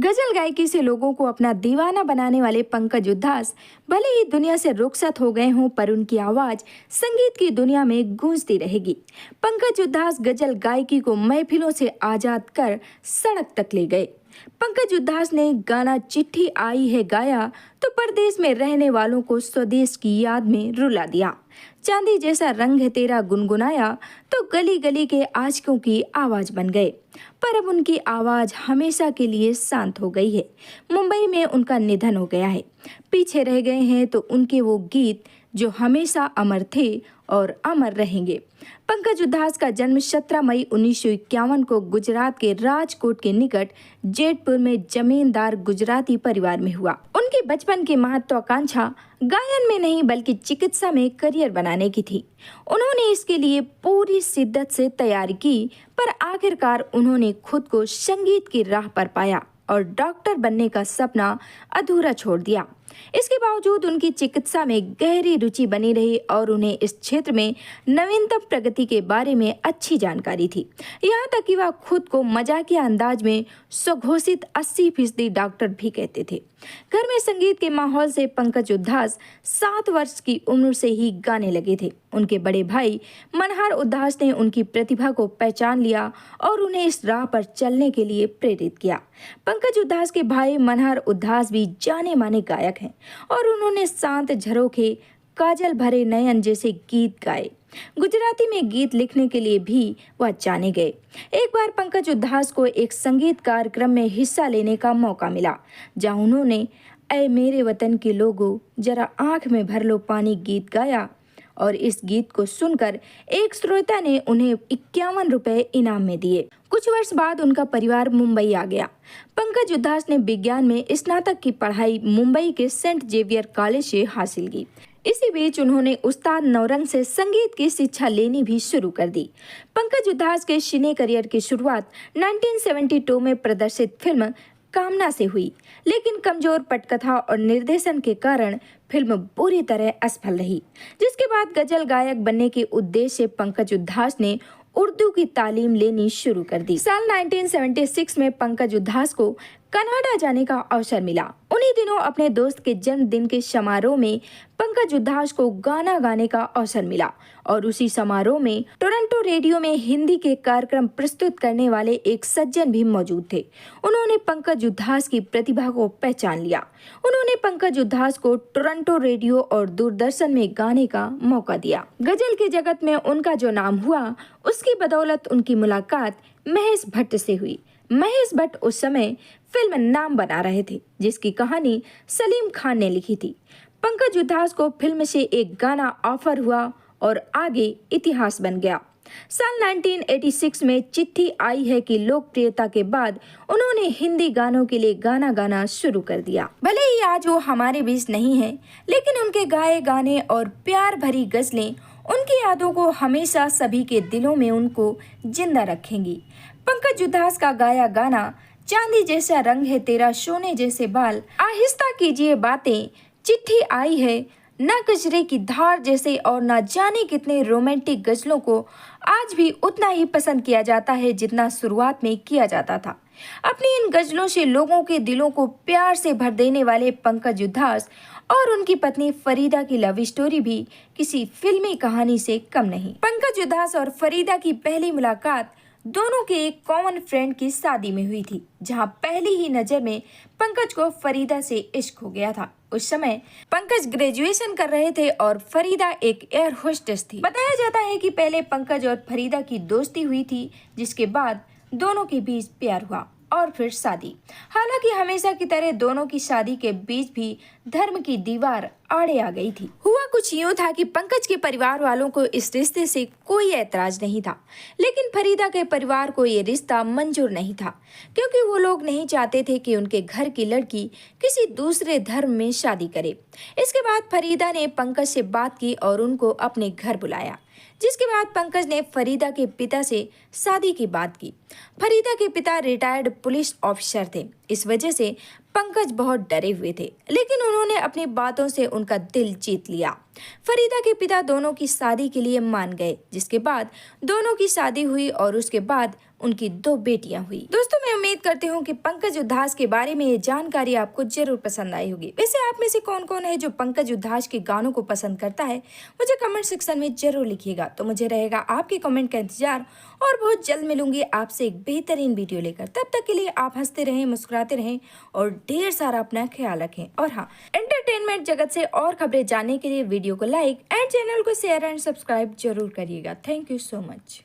गजल गायकी से लोगों को अपना दीवाना बनाने वाले पंकज उधास भले ही दुनिया से रुखसत हो गए हों, पर उनकी आवाज संगीत की दुनिया में गूंजती रहेगी। पंकज उधास गजल गायकी को महफिलों से आजाद कर सड़क तक ले गए। पंकज उधास ने गाना चिट्ठी आई है गाया तो परदेश में रहने वालों को स्वदेश की याद में रुला दिया। चांदी जैसा रंग है तेरा गुनगुनाया तो गली गली के आशिकों की आवाज बन गए। पर अब उनकी आवाज हमेशा के लिए शांत हो गई है। मुंबई में उनका निधन हो गया है। पीछे रह गए हैं तो उनके वो गीत जो हमेशा अमर थे और अमर रहेंगे। पंकज उधास का जन्म 17 मई 1951 को गुजरात के राजकोट के निकट जेतपुर में जमींदार गुजराती परिवार में हुआ। उनकी बचपन की महत्वाकांक्षा गायन में नहीं बल्कि चिकित्सा में करियर बनाने की थी। उन्होंने इसके लिए पूरी शिद्दत से तैयारी की, पर आखिरकार उन्होंने खुद को संगीत की राह पर पाया और डॉक्टर बनने का सपना अधूरा छोड़ दिया। इसके बावजूद उनकी चिकित्सा में गहरी रुचि बनी रही और उन्हें इस क्षेत्र में नवीनतम प्रगति के बारे में अच्छी जानकारी थी। यहाँ तक कि वह खुद को मजाकिया अंदाज में स्वघोषित 80% डॉक्टर भी कहते थे। घर में संगीत के माहौल से पंकज उधास 7 वर्ष की उम्र से ही गाने लगे थे। उनके बड़े भाई मनहार उधास ने उनकी प्रतिभा को पहचान लिया और उन्हें इस राह पर चलने के लिए प्रेरित किया। पंकज उधास के भाई मनहार उधास भी जाने माने गायक हैं और उन्होंने शांत झरोखे, काजल भरे नयन जैसे गीत गाए। गुजराती में गीत लिखने के लिए भी वह जाने गए। एक बार पंकज उधास को एक संगीत कार्यक्रम में हिस्सा लेने का मौका मिला, जहां उन्होंने ऐ मेरे वतन के लोगों जरा आंख में भर लो पानी गीत गाया और इस गीत को सुनकर एक श्रोता ने उन्हें 51 रुपए इनाम में दिए। कुछ वर्ष बाद उनका परिवार मुंबई आ गया। पंकज उधास ने विज्ञान में स्नातक की पढ़ाई मुंबई के सेंट जेवियर कॉलेज से हासिल की। इसी बीच उन्होंने उस्ताद नौरंग से संगीत की शिक्षा लेनी भी शुरू कर दी। पंकज उधास के सिने करियर की शुरुआत 1972 में प्रदर्शित फिल्म कामना से हुई, लेकिन कमजोर पटकथा और निर्देशन के कारण फिल्म बुरी तरह असफल रही। जिसके बाद गजल गायक बनने के उद्देश्य से पंकज उधास ने उर्दू की तालीम लेनी शुरू कर दी। साल 1976 में पंकज उधास को कनाडा जाने का अवसर मिला। उन्हीं दिनों अपने दोस्त के जन्मदिन के समारोह में पंकज उधास को गाना गाने का अवसर मिला और उसी समारोह में टोरंटो रेडियो में हिंदी के कार्यक्रम प्रस्तुत करने वाले एक सज्जन भी मौजूद थे। उन्होंने पंकज उधास की प्रतिभा को पहचान लिया। उन्होंने पंकज उधास को टोरंटो रेडियो और दूरदर्शन में गाने का मौका दिया। गजल के जगत में उनका जो नाम हुआ, उसकी बदौलत उनकी मुलाकात महेश भट्ट से हुई। महेश भट्ट उस समय फिल्म नाम बना रहे थे, जिसकी कहानी सलीम खान ने लिखी थी। पंकज उधास को फिल्म से एक गाना ऑफर हुआ और आगे इतिहास बन गया। साल 1986 में चिट्ठी आई है की लोकप्रियता के बाद उन्होंने हिंदी गानों के लिए गाना गाना शुरू कर दिया। भले ही आज वो हमारे बीच नहीं है, लेकिन उनके गाए गाने और प्यार भरी गजलें उनकी यादों को हमेशा सभी के दिलों में उनको जिंदा रखेंगी। पंकज उधास का गाया गाना चांदी जैसा रंग है तेरा सोने जैसे बाल, आहिस्ता कीजिए बातें, चिट्ठी आई है, ना कचरे की धार जैसे और ना जाने कितने रोमांटिक गजलों को आज भी उतना ही पसंद किया जाता है जितना शुरुआत में किया जाता था। अपनी इन गजलों से लोगों के दिलों को प्यार से भर देने वाले पंकज उधास और उनकी पत्नी फरीदा की लव स्टोरी भी किसी फिल्मी कहानी से कम नहीं। पंकज उधास और फरीदा की पहली मुलाकात दोनों के एक कॉमन फ्रेंड की शादी में हुई थी, जहां पहली ही नजर में पंकज को फरीदा से इश्क हो गया था। उस समय पंकज ग्रेजुएशन कर रहे थे और फरीदा एक एयर होस्टेस थी। बताया जाता है कि पहले पंकज और फरीदा की दोस्ती हुई थी, जिसके बाद दोनों के बीच प्यार हुआ और फिर शादी। हालांकि हमेशा की तरह दोनों की शादी के बीच भी धर्म की दीवार आड़े आ गई थी। हुआ कुछ यूं था कि पंकज के परिवार वालों को इस रिश्ते से कोई ऐतराज नहीं था, लेकिन फरीदा के परिवार को ये रिश्ता मंजूर नहीं था, क्योंकि वो लोग नहीं चाहते थे कि उनके घर की लड़की किसी दूसरे धर्म में शादी करे। इसके बाद फरीदा ने पंकज से बात की और उनको अपने घर बुलाया, जिसके बाद पंकज ने फरीदा के पिता से शादी की बात की। फरीदा के पिता रिटायर्ड पुलिस ऑफिसर थे, इस वजह से पंकज बहुत डरे हुए थे, लेकिन उन्होंने अपनी बातों से उनका दिल जीत लिया। फरीदा के पिता दोनों की शादी के लिए मान गए, जिसके बाद दोनों की शादी हुई और उसके बाद उनकी 2 बेटियां हुई। दोस्तों, मैं उम्मीद करती हूँ कि पंकज उधास के बारे में ये जानकारी आपको जरूर पसंद आई होगी। वैसे आप में से कौन कौन है जो पंकज उधास के गानों को पसंद करता है, मुझे कमेंट सेक्शन में जरूर लिखिएगा। तो मुझे रहेगा आपके कमेंट का इंतजार और बहुत जल्द मिलूंगी आपसे एक बेहतरीन वीडियो लेकर। तब तक के लिए आप हंसते रहें, मुस्कुराते रहें और ढेर सारा अपना ख्याल रखें। और हाँ, एंटरटेनमेंट जगत से और खबरें जानने के लिए वीडियो को लाइक एंड चैनल को शेयर एंड सब्सक्राइब जरूर करिएगा। Thank you so much.